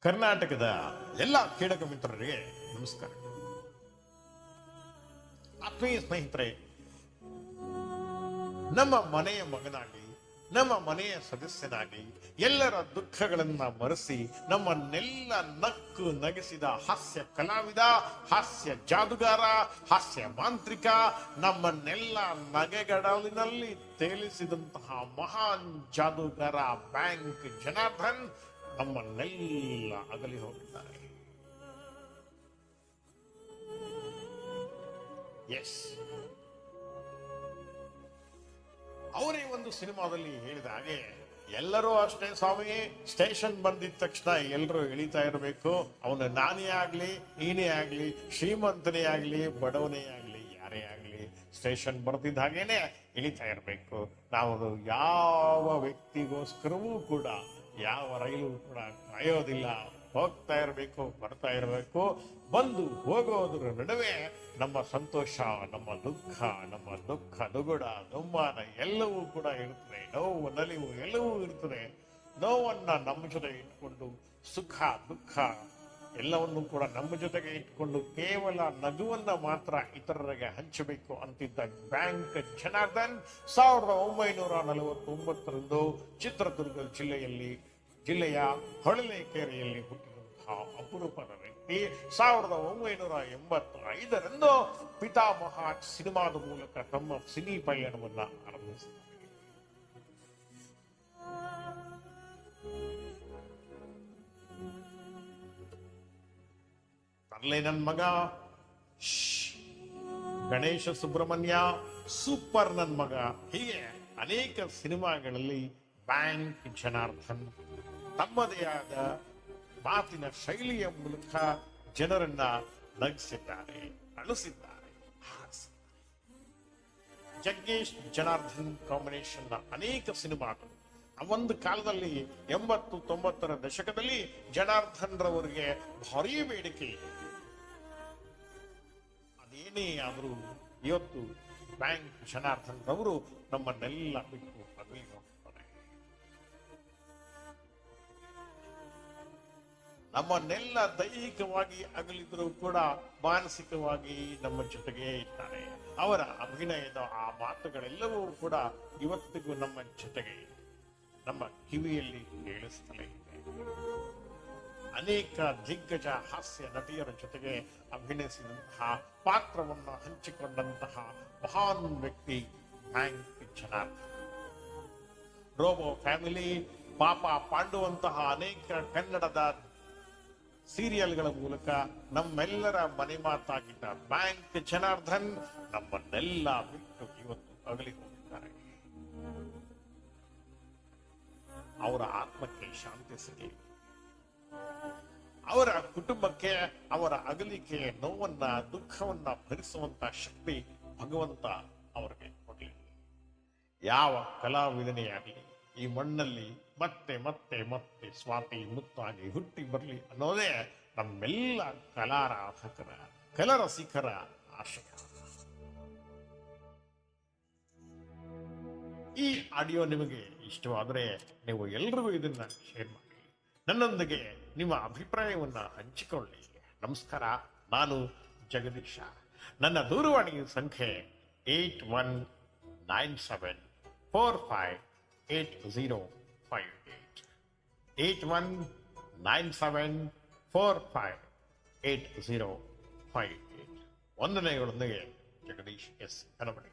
ಕರ್ನಾಟಕದ ಎಲ್ಲ ಕ್ರೀಡಕ ಮಿತ್ರರಿಗೆ ನಮಸ್ಕಾರ. ಆತ್ಮೀಯ ಸ್ನೇಹಿತರೆ, ನಮ್ಮ ಮನೆಯ ಮಗನಾಗಿ, ನಮ್ಮ ಮನೆಯ ಸದಸ್ಯನಾಗಿ ಎಲ್ಲರ ದುಃಖಗಳನ್ನ ಮರೆಸಿ ನಮ್ಮನ್ನೆಲ್ಲ ನಕ್ಕು ನಗಿಸಿದ ಹಾಸ್ಯ ಕಲಾವಿದ, ಹಾಸ್ಯ ಜಾದುಗಾರ, ಹಾಸ್ಯ ಮಾಂತ್ರಿಕ, ನಮ್ಮನ್ನೆಲ್ಲ ನಗೆಗಡಲಿನಲ್ಲಿ ತೇಲಿಸಿದಂತಹ ಮಹಾನ್ ಜಾದುಗಾರ ಬ್ಯಾಂಕ್ ಜನಾರ್ದನ್ ನಮ್ಮನ್ನೆಲ್ಲ ಅಗಲಿ ಹೋಗಿದ್ದಾರೆ. ಎಸ್, ಅವರೇ ಒಂದು ಸಿನಿಮಾದಲ್ಲಿ ಹೇಳಿದ ಹಾಗೆ, ಎಲ್ಲರೂ ಅಷ್ಟೇ ಸ್ವಾಮಿ, ಸ್ಟೇಷನ್ ಬಂದಿದ ತಕ್ಷಣ ಎಲ್ಲರೂ ಇಳಿತಾ ಇರಬೇಕು. ಅವನು ನಾನೇ ಆಗ್ಲಿ, ನೀನೇ ಆಗ್ಲಿ, ಶ್ರೀಮಂತನೇ ಆಗ್ಲಿ, ಬಡವನೇ ಆಗ್ಲಿ, ಯಾರೇ ಆಗ್ಲಿ, ಸ್ಟೇಷನ್ ಬರ್ತಿದ್ದ ಹಾಗೇನೆ ಇಳಿತಾ ಇರಬೇಕು. ನಾವು ಯಾವ ವ್ಯಕ್ತಿಗೋಸ್ಕರವೂ ಕೂಡ ಯಾವ ರೈಲು ಕೂಡ ಕಾಯೋದಿಲ್ಲ. ಹೋಗ್ತಾ ಇರಬೇಕು, ಬರ್ತಾ ಇರಬೇಕು. ಬಂದು ಹೋಗೋದ್ರ ನಡುವೆ ನಮ್ಮ ಸಂತೋಷ, ನಮ್ಮ ದುಃಖ ದುಗುಡ ದುಮ್ಮಾನ ಎಲ್ಲವೂ ಕೂಡ ಇರ್ತದೆ. ನೋವು ನಲಿವು ಎಲ್ಲವೂ ಇರ್ತದೆ. ನೋವನ್ನ ನಮ್ಮ ಜೊತೆ ಇಟ್ಕೊಂಡು, ಸುಖ ದುಃಖ ಎಲ್ಲವನ್ನು ಕೂಡ ನಮ್ಮ ಜೊತೆಗೆ ಇಟ್ಕೊಂಡು ಕೇವಲ ನಗುವನ್ನ ಮಾತ್ರ ಇತರರಿಗೆ ಹಂಚಬೇಕು ಅಂತಿದ್ದ ಬ್ಯಾಂಕ್ ಜನಾರ್ದನ್ 1949ರಂದು ಚಿತ್ರದುರ್ಗ ಜಿಲ್ಲೆಯ ಹೊಳಲೇಕೆರೆಯಲ್ಲಿ ಹುಟ್ಟಿದಂತಹ ಅಪರೂಪದ ವ್ಯಕ್ತಿ 1985ರಂದು ಪಿತಾಮಹ ಸಿನಿಮಾದ ಮೂಲಕ ತಮ್ಮ ಸಿನಿ ಪಯಣವನ್ನ ಆರಂಭಿಸಿದ್ದಾರೆ. ತರ್ಲೆ ನನ್ ಮಗ, ಗಣೇಶ ಸುಬ್ರಹ್ಮಣ್ಯ, ಸೂಪರ್ ನನ್ ಮಗ, ಹೀಗೆ ಅನೇಕ ಸಿನಿಮಾಗಳಲ್ಲಿ ಬ್ಯಾಂಕ್ ಜನಾರ್ದನ್ ತಮ್ಮದೇ ಆದ ಮಾತಿನ ಶೈಲಿಯ ಮೂಲಕ ಜನರನ್ನ ನಗಿಸಿದ್ದಾರೆ, ಅಳಿಸಿದ್ದಾರೆ. ಜಗ್ಗೇಶ್ ಜನಾರ್ದನ್ ಕಾಂಬಿನೇಷನ್ ನ ಅನೇಕ ಸಿನಿಮಾಗಳು ಒಂದು ಕಾಲದಲ್ಲಿ 80-90ರ ದಶಕದಲ್ಲಿ ಜನಾರ್ದನ್ ರವರಿಗೆ ಭಾರೀ ಬೇಡಿಕೆ ಇದೆ. ಅದೇನೇ ಆದರೂ ಇವತ್ತು ಬ್ಯಾಂಕ್ ಜನಾರ್ದನ್ ರವರು ನಮ್ಮನ್ನೆಲ್ಲ ಬಿಟ್ಟು ಅಗಲಿ ಹೋಗ್ತಾರೆ. ನಮ್ಮನ್ನೆಲ್ಲ ದೈಹಿಕವಾಗಿ ಅಗಲಿದ್ರು ಕೂಡ ಮಾನಸಿಕವಾಗಿ ನಮ್ಮ ಜೊತೆಗೆ ಇದ್ದಾರೆ. ಅವರ ಅಭಿನಯದ ಆ ಮಾತುಗಳೆಲ್ಲವೂ ಕೂಡ ಇವತ್ತಿಗೂ ನಮ್ಮ ಜೊತೆಗೆ, ನಮ್ಮ ಕಿವಿಯಲ್ಲಿ ಕೇಳಿಸ್ತಲೇ ಇದೆ. ಅನೇಕ ದಿಗ್ಗಜ ಹಾಸ್ಯ ನಟಿಯರ ಜೊತೆಗೆ ಅಭಿನಯಿಸಿದಂತಹ, ಪಾತ್ರವನ್ನು ಹಂಚಿಕೊಂಡಂತಹ ಮಹಾನ್ ವ್ಯಕ್ತಿ ಬ್ಯಾಂಕ್ ಜನಾರ್ದನ್. ರೋಬೋ ಫ್ಯಾಮಿಲಿ, ಪಾಪ ಪಾಂಡುವಂತಹ ಅನೇಕ ಕನ್ನಡದ ಸೀರಿಯಲ್ಗಳ ಮೂಲಕ ನಮ್ಮೆಲ್ಲರ ಮನೆ ಮಾತಾಗಿದ್ದ ಬ್ಯಾಂಕ್ ಜನಾರ್ದನ್ ನಮ್ಮನ್ನೆಲ್ಲ ಬಿಟ್ಟು ಇವತ್ತು ಅಗಲಿ ಹೋಗಿದ್ದಾರೆ. ಅವರ ಆತ್ಮಕ್ಕೆ ಶಾಂತಿ ಸಿಗಲಿ. ಅವರ ಕುಟುಂಬಕ್ಕೆ ಅವರ ಅಗಲಿಕೆ, ನೋವನ್ನ, ದುಃಖವನ್ನ ಭರಿಸುವಂತ ಶಕ್ತಿ ಭಗವಂತ ಅವರಿಗೆ ಕೊಡಲಿ. ಯಾವ ಕಲಾವಿದನೇ ಆಗಲಿ ಈ ಮಣ್ಣಲ್ಲಿ ಮತ್ತೆ ಮತ್ತೆ ಮತ್ತೆ ಸ್ವಾತಿ ಮುತ್ತಾಗಿ ಹುಟ್ಟಿ ಬರಲಿ ಅನ್ನೋದೇ ನಮ್ಮೆಲ್ಲ ಕಲಾರಾಧಕರ, ಕಲರಸಿಕರ ಆಶಯ. ಈ ಆಡಿಯೋ ನಿಮಗೆ ಇಷ್ಟವಾದರೆ ನೀವು ಎಲ್ರಿಗೂ ಇದನ್ನ ಶೇರ್ ಮಾಡಿ, ನನ್ನೊಂದಿಗೆ ನಿಮ್ಮ ಅಭಿಪ್ರಾಯವನ್ನ ಹಂಚಿಕೊಳ್ಳಿ. ನಮಸ್ಕಾರ, ನಾನು ಜಗದೀಶ. ನನ್ನ ದೂರವಾಣಿ ಸಂಖ್ಯೆ 8197458058 8197458058. ವಂದನೆಗಳೊಂದಿಗೆ ಜಗದೀಶ್ ಎಸ್ ಕನಬಡಿ.